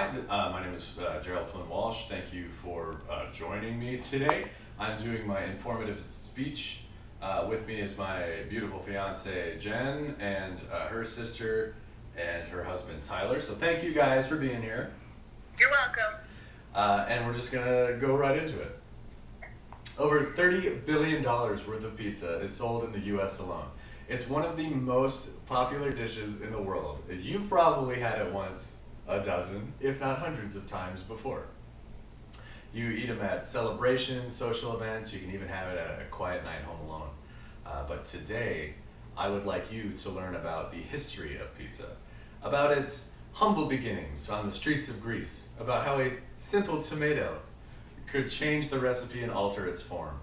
My name is Gerald Flynn Walsh. Thank you for joining me today. I'm doing my informative speech. With me is my beautiful fiance Jen and her sister and her husband Tyler. So thank you guys for being here. You're welcome. And we're just gonna go right into it. Over $30 billion worth of pizza is sold in the US alone. It's one of the most popular dishes in the world. You've probably had it once, a dozen, if not hundreds of times before. You eat them at celebrations, social events, you can even have it at a quiet night home alone. But today, I would like you to learn about the history of pizza, about its humble beginnings on the streets of Greece, about how a simple tomato could change the recipe and alter its form.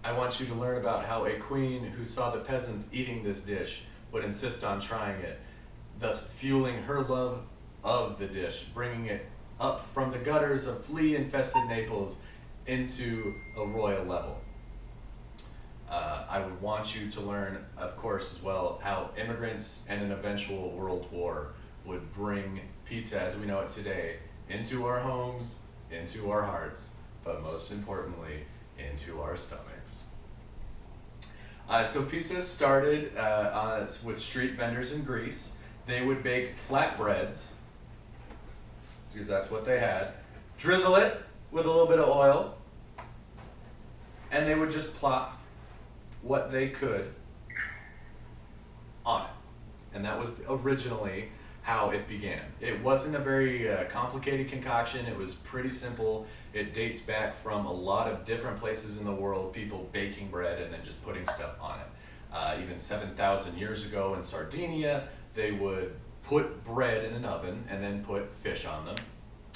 I want you to learn about how a queen who saw the peasants eating this dish would insist on trying it, thus fueling her love of the dish, bringing it up from the gutters of flea-infested Naples into a royal level. I would want you to learn, of course, as well, how immigrants and an eventual world war would bring pizza as we know it today into our homes, into our hearts, but most importantly, into our stomachs. So pizza started with street vendors in Greece. They would bake flatbreads, because that's what they had, drizzle it with a little bit of oil, and they would just plop what they could on it. And that was originally how it began. It wasn't a very complicated concoction. It was pretty simple. It dates back from a lot of different places in the world, people baking bread and then just putting stuff on it. Even 7,000 years ago in Sardinia, they would put bread in an oven and then put fish on them.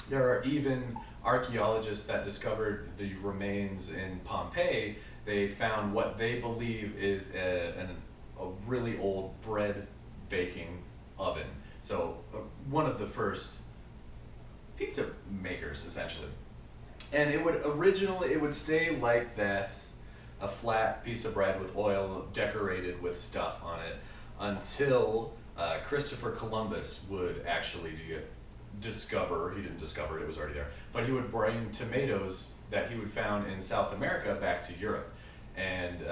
There are even archaeologists that discovered the remains in Pompeii. They found what they believe is a really old bread baking oven. So one of the first pizza makers, essentially. And it would stay like this, a flat piece of bread with oil decorated with stuff on it, until Christopher Columbus would actually discover, he didn't discover it, it was already there, but he would bring tomatoes that he would found in South America back to Europe. And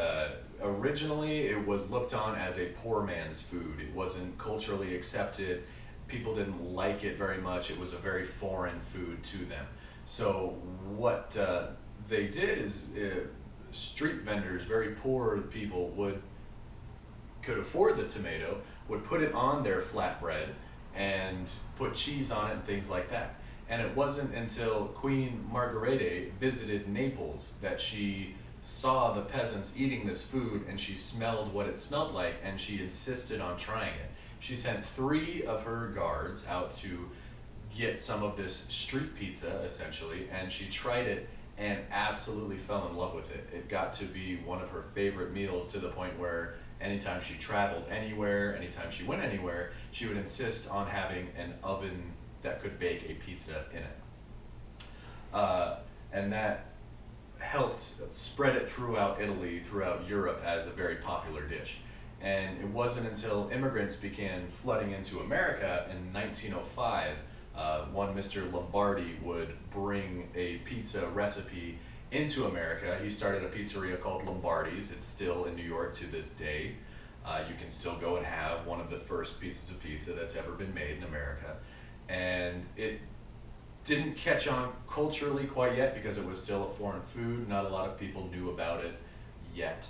originally it was looked on as a poor man's food. It wasn't culturally accepted. People didn't like it very much. It was a very foreign food to them. So what they did is street vendors, very poor people, could afford the tomato, would put it on their flatbread and put cheese on it and things like that. And it wasn't until Queen Margrethe visited Naples that she saw the peasants eating this food and she smelled what it smelled like and she insisted on trying it. She sent 3 of her guards out to get some of this street pizza, essentially, and she tried it and absolutely fell in love with it. It got to be one of her favorite meals, to the point where anytime she traveled anywhere, anytime she went anywhere, she would insist on having an oven that could bake a pizza in it. And that helped spread it throughout Italy, throughout Europe, as a very popular dish. And it wasn't until immigrants began flooding into America in 1905, one Mr. Lombardi would bring a pizza recipe into America. He started a pizzeria called Lombardi's. It's still in New York to this day. You can still go and have one of the first pieces of pizza that's ever been made in America. And it didn't catch on culturally quite yet because it was still a foreign food. Not a lot of people knew about it yet.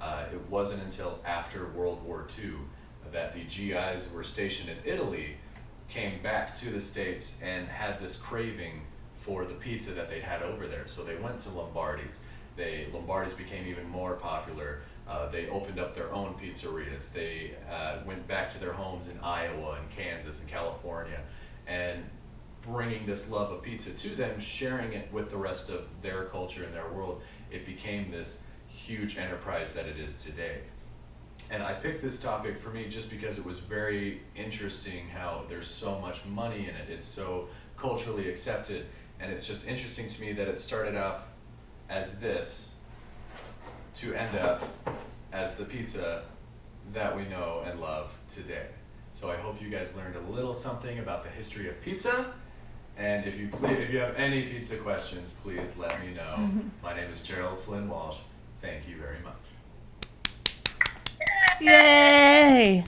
It wasn't until after World War II that the GIs who were stationed in Italy came back to the States and had this craving for the pizza that they'd had over there. So they went to Lombardi's. Lombardi's became even more popular. They opened up their own pizzerias. They went back to their homes in Iowa and Kansas and California, and bringing this love of pizza to them, sharing it with the rest of their culture and their world, it became this huge enterprise that it is today. And I picked this topic for me just because it was very interesting how there's so much money in it. It's so culturally accepted, and it's just interesting to me that it started off as this to end up as the pizza that we know and love today. So I hope you guys learned a little something about the history of pizza, And if you have any pizza questions, please let me know. My name is Gerald Flynn Walsh. Thank you very much. Yay!